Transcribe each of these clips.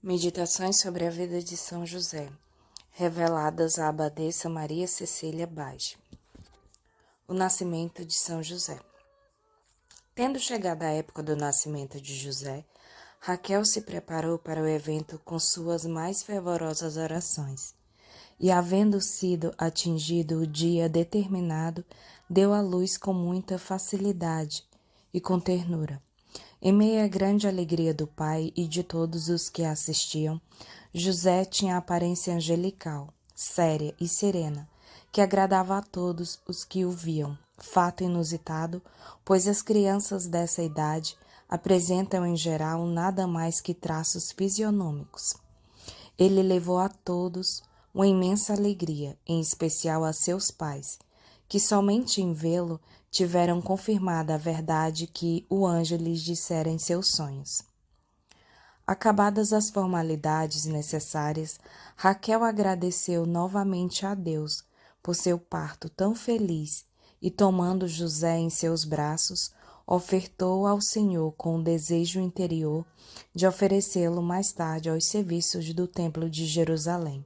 Meditações sobre a vida de São José, reveladas à abadesa Maria Cecília Bage. O nascimento de São José. Tendo chegado a época do nascimento de José, Raquel se preparou para o evento com suas mais fervorosas orações. E, havendo sido atingido o dia determinado, deu à luz com muita facilidade e com ternura. Em meio à grande alegria do pai e de todos os que assistiam, José tinha a aparência angelical, séria e serena, que agradava a todos os que o viam, fato inusitado, pois as crianças dessa idade apresentam em geral nada mais que traços fisionômicos. Ele levou a todos uma imensa alegria, em especial a seus pais, que somente em vê-lo tiveram confirmada a verdade que o anjo lhes dissera em seus sonhos. Acabadas as formalidades necessárias, Raquel agradeceu novamente a Deus por seu parto tão feliz e, tomando José em seus braços, ofertou ao Senhor com o desejo interior de oferecê-lo mais tarde aos serviços do Templo de Jerusalém.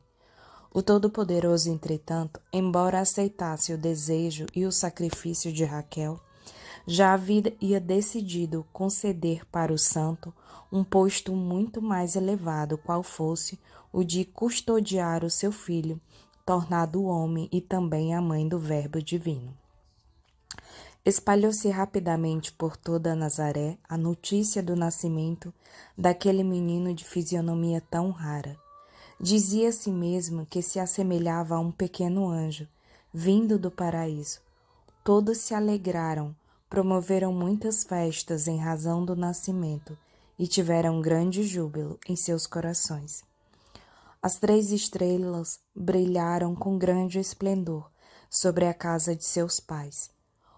O Todo-Poderoso, entretanto, embora aceitasse o desejo e o sacrifício de Raquel, já havia decidido conceder para o santo um posto muito mais elevado, qual fosse o de custodiar o seu filho, tornado homem e também a mãe do Verbo divino. Espalhou-se rapidamente por toda Nazaré a notícia do nascimento daquele menino de fisionomia tão rara. Dizia-se mesmo que se assemelhava a um pequeno anjo, vindo do paraíso. Todos se alegraram, promoveram muitas festas em razão do nascimento e tiveram grande júbilo em seus corações. As 3 estrelas brilharam com grande esplendor sobre a casa de seus pais.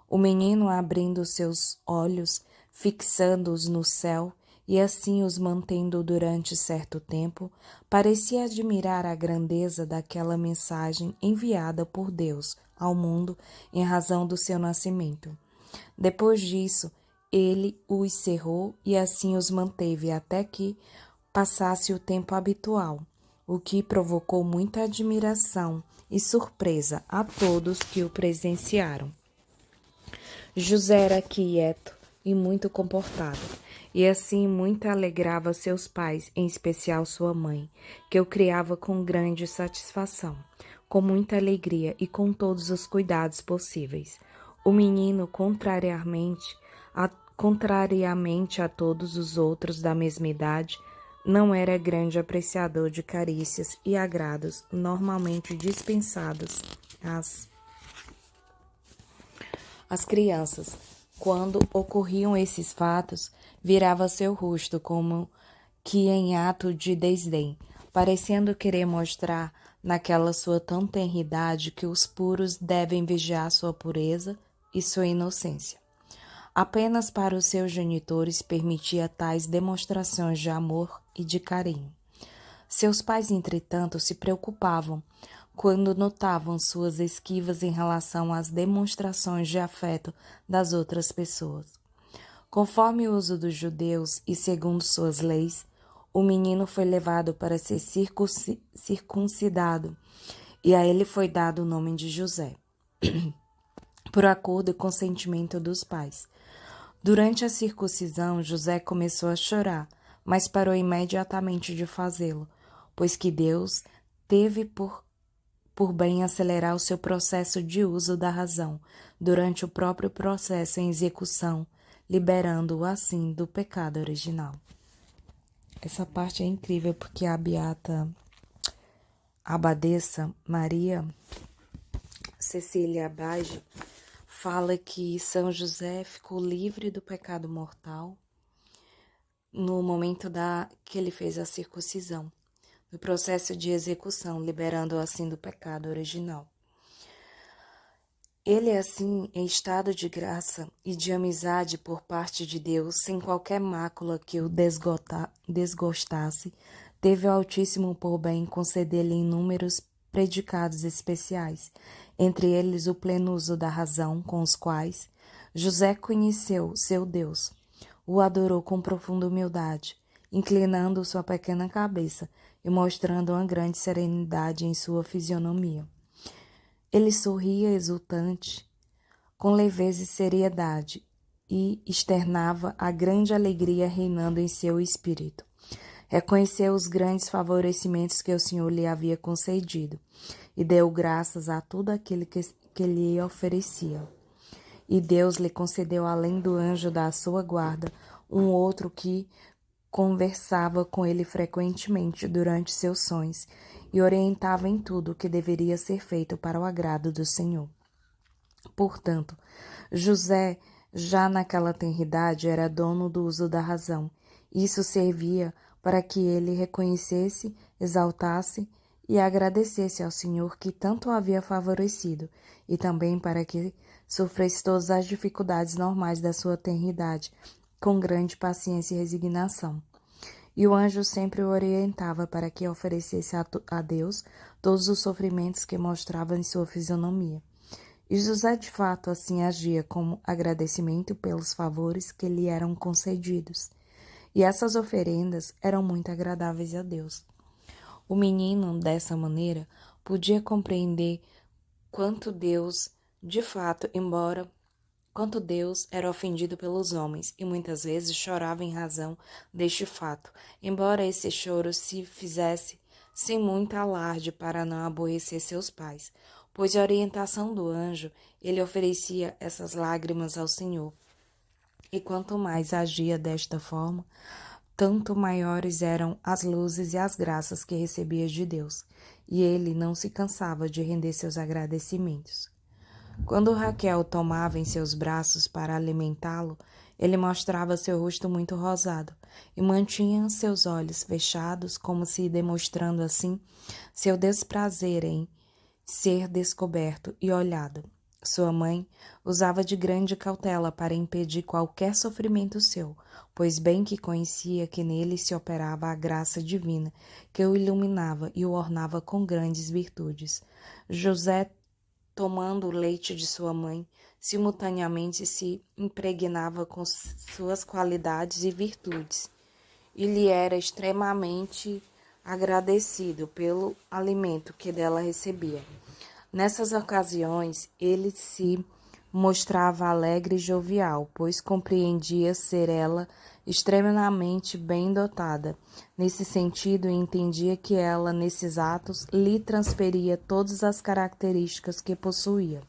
O menino, abrindo seus olhos, fixando-os no céu, e assim os mantendo durante certo tempo, parecia admirar a grandeza daquela mensagem enviada por Deus ao mundo em razão do seu nascimento. Depois disso, ele os cerrou e assim os manteve até que passasse o tempo habitual, o que provocou muita admiração e surpresa a todos que o presenciaram. José era quieto e muito comportado, e assim muito alegrava seus pais, em especial sua mãe, que o criava com grande satisfação, com muita alegria e com todos os cuidados possíveis. O menino, contrariamente a todos os outros da mesma idade, não era grande apreciador de carícias e agrados normalmente dispensados às crianças. Quando ocorriam esses fatos, virava seu rosto como que em ato de desdém, parecendo querer mostrar naquela sua tão tenridade que os puros devem vigiar sua pureza e sua inocência. Apenas para os seus genitores permitia tais demonstrações de amor e de carinho. Seus pais, entretanto, se preocupavam quando notavam suas esquivas em relação às demonstrações de afeto das outras pessoas. Conforme o uso dos judeus e segundo suas leis, o menino foi levado para ser circuncidado, e a ele foi dado o nome de José, por acordo e consentimento dos pais. Durante a circuncisão, José começou a chorar, mas parou imediatamente de fazê-lo, pois que Deus teve por bem acelerar o seu processo de uso da razão durante o próprio processo em execução, liberando-o assim do pecado original. Essa parte é incrível porque a beata abadesa Maria Cecília Bage fala que São José ficou livre do pecado mortal no momento que ele fez a circuncisão, no processo de execução, liberando-o assim do pecado original. Ele, assim, em estado de graça e de amizade por parte de Deus, sem qualquer mácula que o desgostasse, teve o Altíssimo por bem conceder-lhe inúmeros predicados especiais, entre eles o pleno uso da razão, com os quais José conheceu seu Deus, o adorou com profunda humildade inclinando sua pequena cabeça e mostrando uma grande serenidade em sua fisionomia. Ele sorria exultante, com leveza e seriedade, e externava a grande alegria reinando em seu espírito. Reconheceu os grandes favorecimentos que o Senhor lhe havia concedido, e deu graças a tudo aquilo que lhe oferecia. E Deus lhe concedeu, além do anjo da sua guarda, um outro que conversava com ele frequentemente durante seus sonhos e orientava em tudo o que deveria ser feito para o agrado do Senhor. Portanto, José, já naquela tenridade, era dono do uso da razão. Isso servia para que ele reconhecesse, exaltasse e agradecesse ao Senhor que tanto o havia favorecido, e também para que sofresse todas as dificuldades normais da sua tenridade, com grande paciência e resignação. E o anjo sempre o orientava para que oferecesse a Deus todos os sofrimentos que mostrava em sua fisionomia. E José de fato assim agia como agradecimento pelos favores que lhe eram concedidos. E essas oferendas eram muito agradáveis a Deus. O menino, dessa maneira, podia compreender quanto Deus, de fato, quanto Deus era ofendido pelos homens, e muitas vezes chorava em razão deste fato, embora esse choro se fizesse sem muito alarde para não aborrecer seus pais, pois a orientação do anjo, ele oferecia essas lágrimas ao Senhor. E quanto mais agia desta forma, tanto maiores eram as luzes e as graças que recebia de Deus, e ele não se cansava de render seus agradecimentos. Quando Raquel o tomava em seus braços para alimentá-lo, ele mostrava seu rosto muito rosado e mantinha seus olhos fechados, como se demonstrando assim seu desprazer em ser descoberto e olhado. Sua mãe usava de grande cautela para impedir qualquer sofrimento seu, pois bem que conhecia que nele se operava a graça divina, que o iluminava e o ornava com grandes virtudes. José, tomando o leite de sua mãe, simultaneamente se impregnava com suas qualidades e virtudes, e lhe era extremamente agradecido pelo alimento que dela recebia. Nessas ocasiões, ele se mostrava alegre e jovial, pois compreendia ser ela extremamente bem dotada. Nesse sentido, entendia que ela, nesses atos, lhe transferia todas as características que possuía.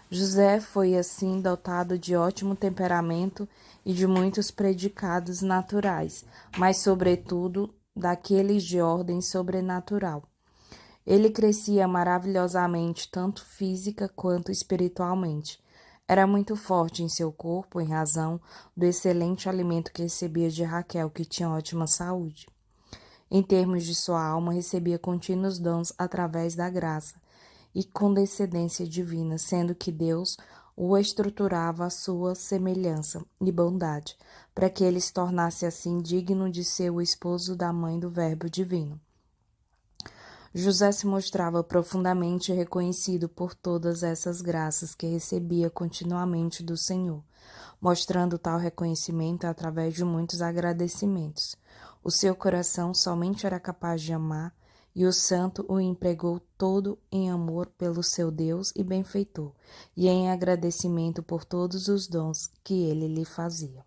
José foi, assim, dotado de ótimo temperamento e de muitos predicados naturais, mas, sobretudo, daqueles de ordem sobrenatural. Ele crescia maravilhosamente, tanto física quanto espiritualmente. Era muito forte em seu corpo, em razão do excelente alimento que recebia de Raquel, que tinha ótima saúde. Em termos de sua alma, recebia contínuos dons através da graça e condescendência divina, sendo que Deus o estruturava à sua semelhança e bondade, para que ele se tornasse assim digno de ser o esposo da mãe do Verbo divino. José se mostrava profundamente reconhecido por todas essas graças que recebia continuamente do Senhor, mostrando tal reconhecimento através de muitos agradecimentos. O seu coração somente era capaz de amar, e o santo o empregou todo em amor pelo seu Deus e benfeitor, e em agradecimento por todos os dons que ele lhe fazia.